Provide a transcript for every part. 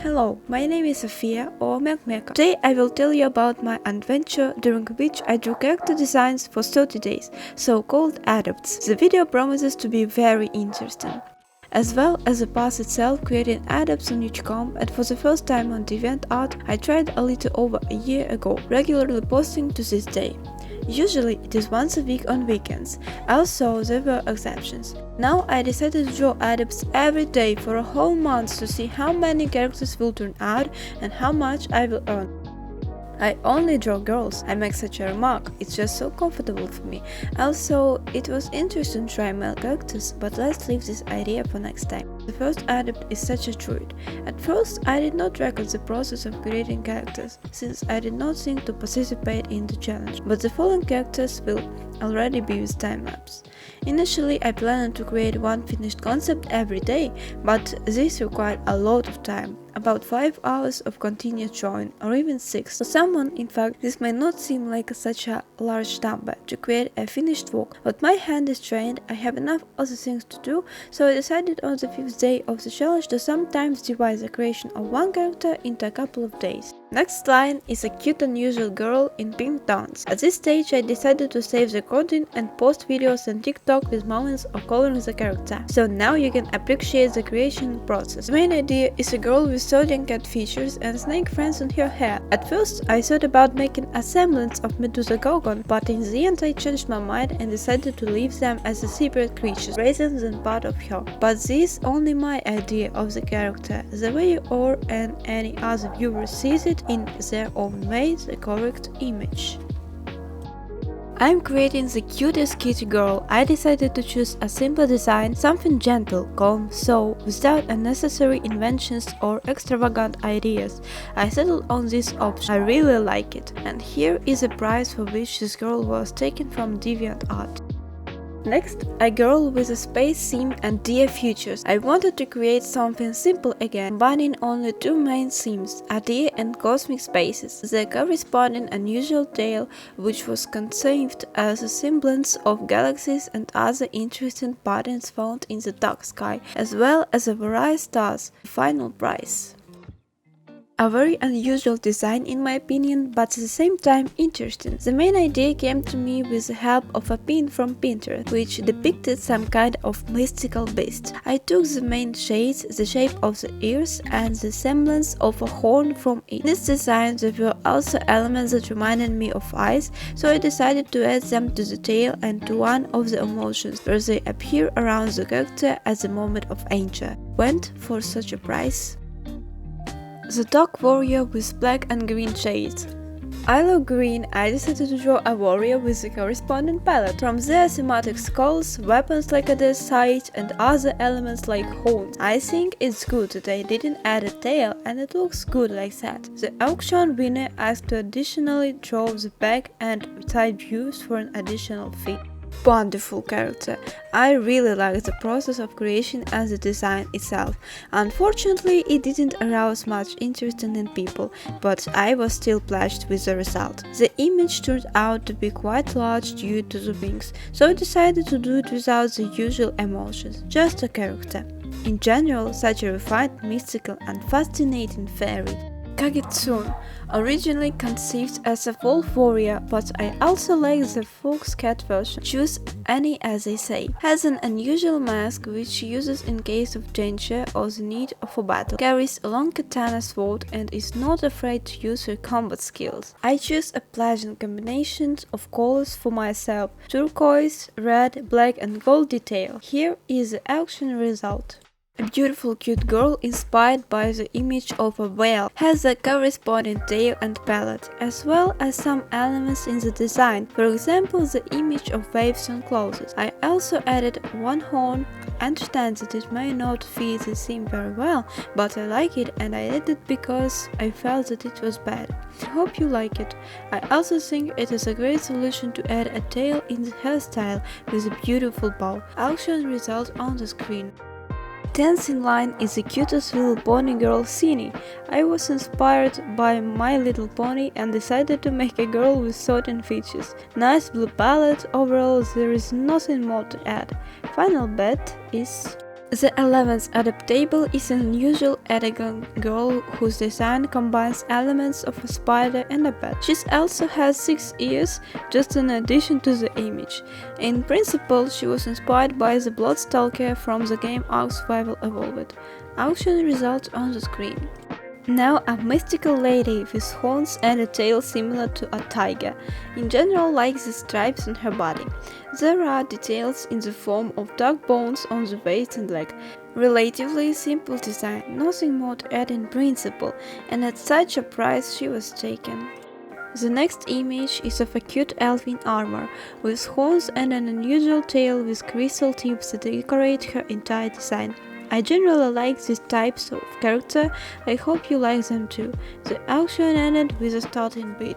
Hello, my name is Sofia or Mekmeka. Today I will tell you about my adventure during which I drew character designs for 30 days, so-called adapts. The video promises to be very interesting. As well as the path itself, creating adapts on YchCom, and for the first time on DevianArt, I tried a little over a year ago, regularly posting to this day. Usually it is once a week on weekends, also there were exceptions. Now I decided to draw adapts every day for a whole month to see how many characters will turn out and how much I will earn. I only draw girls, I make such a remark, it's just so comfortable for me. Also, it was interesting to try male characters, but let's leave this idea for next time. The first adapt is such a treat. At first, I did not record the process of creating characters, since I did not think to participate in the challenge, but the following characters will already be with time-lapse. Initially, I planned to create one finished concept every day, but this required a lot of time. About 5 hours of continuous drawing, or even 6. For someone, in fact, this may not seem like such a large number to create a finished work, but my hand is trained, I have enough other things to do, so I decided on the 5th day of the challenge to sometimes divide the creation of one character into a couple of days. Next line is a cute unusual girl in pink dance. At this stage I decided to save the recording and post videos on TikTok with moments of coloring the character, so now you can appreciate the creation process. The main idea is a girl with certain cat features and snake friends on her hair. At first I thought about making a semblance of Medusa Gorgon, but in the end I changed my mind and decided to leave them as a separate creatures, rather than part of her. But this is only my idea of the character. The way you or and any other viewer sees it in their own way, the correct image. I'm creating the cutest kitty girl. I decided to choose a simple design, something gentle, calm, so without unnecessary inventions or extravagant ideas. I settled on this option. I really like it. And here is the price for which this girl was taken from DevianArt. Next, a girl with a space theme and dear features. I wanted to create something simple again, combining only two main themes, a dear and cosmic spaces, the corresponding unusual tail, which was conceived as a semblance of galaxies and other interesting patterns found in the dark sky, as well as a variety stars. Final price. A very unusual design in my opinion, but at the same time interesting. The main idea came to me with the help of a pin from Pinterest, which depicted some kind of mystical beast. I took the main shades, the shape of the ears and the semblance of a horn from it. In this design there were also elements that reminded me of eyes, so I decided to add them to the tail and to one of the emotions, where they appear around the character at the moment of danger. Went for such a price. The Dark Warrior with black and green shades. I love green, I decided to draw a warrior with the corresponding palette. From there thematic skulls, weapons like a death sight and other elements like horns. I think it's good that I didn't add a tail and it looks good like that. The auction winner asked to additionally draw the back and side views for an additional fee. Wonderful character. I really like the process of creation and the design itself. Unfortunately, it didn't arouse much interest in people, but I was still pleased with the result. The image turned out to be quite large due to the wings, so I decided to do it without the usual emotions, just a character. In general, such a refined, mystical and fascinating fairy. Kagitsune, originally conceived as a wolf warrior, but I also like the fox cat version. Choose any as they say. Has an unusual mask which she uses in case of danger or the need for battle. Carries a long katana sword and is not afraid to use her combat skills. I choose a pleasant combination of colors for myself: turquoise, red, black and gold detail. Here is the auction result. A beautiful cute girl inspired by the image of a whale, has a corresponding tail and palette, as well as some elements in the design, for example the image of waves on clothes. I also added one horn. Understand that it may not fit the theme very well, but I like it and I added it because I felt that it was bad. I hope you like it. I also think it is a great solution to add a tail in the hairstyle with a beautiful bow. Auction result on the screen. 10th in line is the cutest little pony girl Cine. I was inspired by My Little Pony and decided to make a girl with certain features. Nice blue palette, overall there is nothing more to add. Final bet is The 11th adaptable is an unusual elegant girl whose design combines elements of a spider and a bat. She also has 6 ears, just in addition to the image. In principle, she was inspired by the Bloodstalker from the game Ark Survival Evolved. Auction result on the screen. Now a mystical lady with horns and a tail similar to a tiger, in general like the stripes on her body. There are details in the form of dark bones on the waist and leg. Relatively simple design, nothing more to add in principle, and at such a price she was taken. The next image is of a cute elf in armor, with horns and an unusual tail with crystal tips that decorate her entire design. I generally like these types of character, I hope you like them too. The auction ended with a starting bid.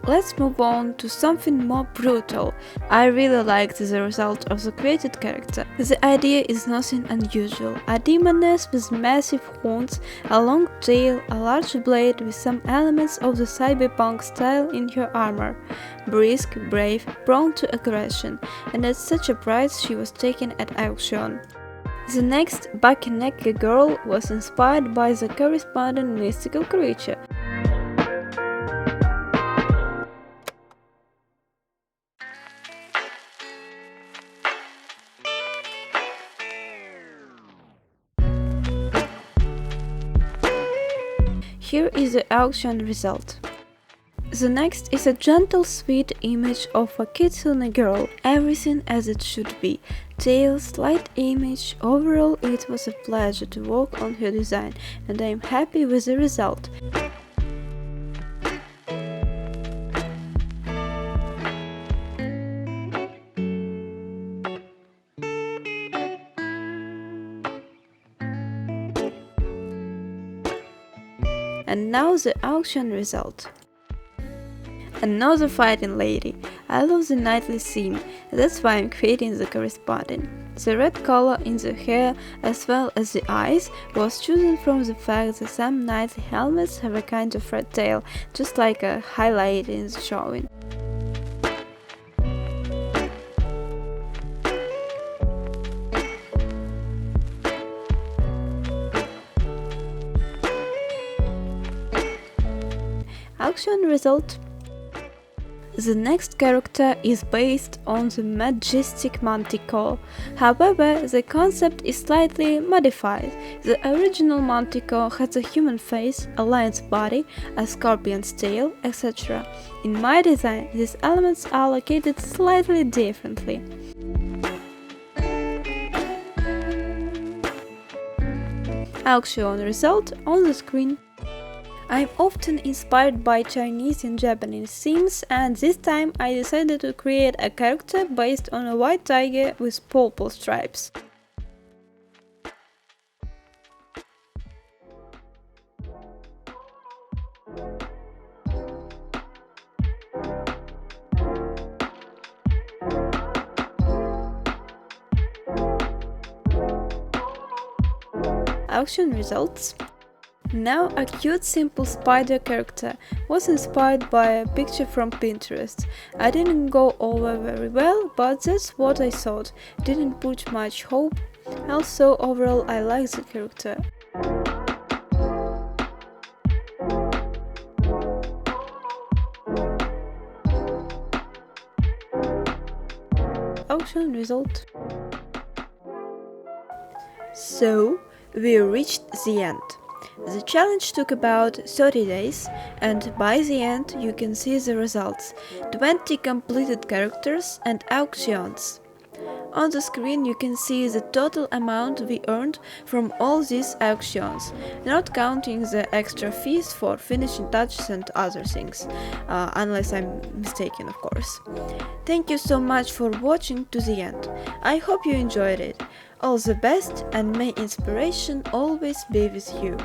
Let's move on to something more brutal. I really liked the result of the created character. The idea is nothing unusual. A demoness with massive horns, a long tail, a large blade with some elements of the cyberpunk style in her armor. Brisk, brave, prone to aggression, and at such a price she was taken at auction. The next Bucky-Neck girl was inspired by the corresponding mystical creature. Here is the auction result. The next is a gentle, sweet image of a kitsune girl, everything as it should be. Tail, slight image, overall it was a pleasure to work on her design, and I am happy with the result. And now the auction result. Another fighting lady. I love the knightly theme, that's why I'm creating the corresponding. The red color in the hair as well as the eyes was chosen from the fact that some knightly helmets have a kind of red tail, just like a highlight in the showing. Auction result. The next character is based on the majestic Manticore, however the concept is slightly modified. The original Manticore has a human face, a lion's body, a scorpion's tail, etc. In my design, these elements are located slightly differently. Auction result on the screen. I'm often inspired by Chinese and Japanese themes, and this time I decided to create a character based on a white tiger with purple stripes. Auction results. Now a cute simple spider character was inspired by a picture from Pinterest. I didn't go over very well, but that's what I thought. Didn't put much hope. Also, overall I like the character. Auction result. So, we reached the end. The challenge took about 30 days, and by the end you can see the results: 20 completed characters and auctions. On the screen you can see the total amount we earned from all these auctions, not counting the extra fees for finishing touches and other things, unless I'm mistaken, of course. Thank you so much for watching to the end. I hope you enjoyed it. All the best, and may inspiration always be with you.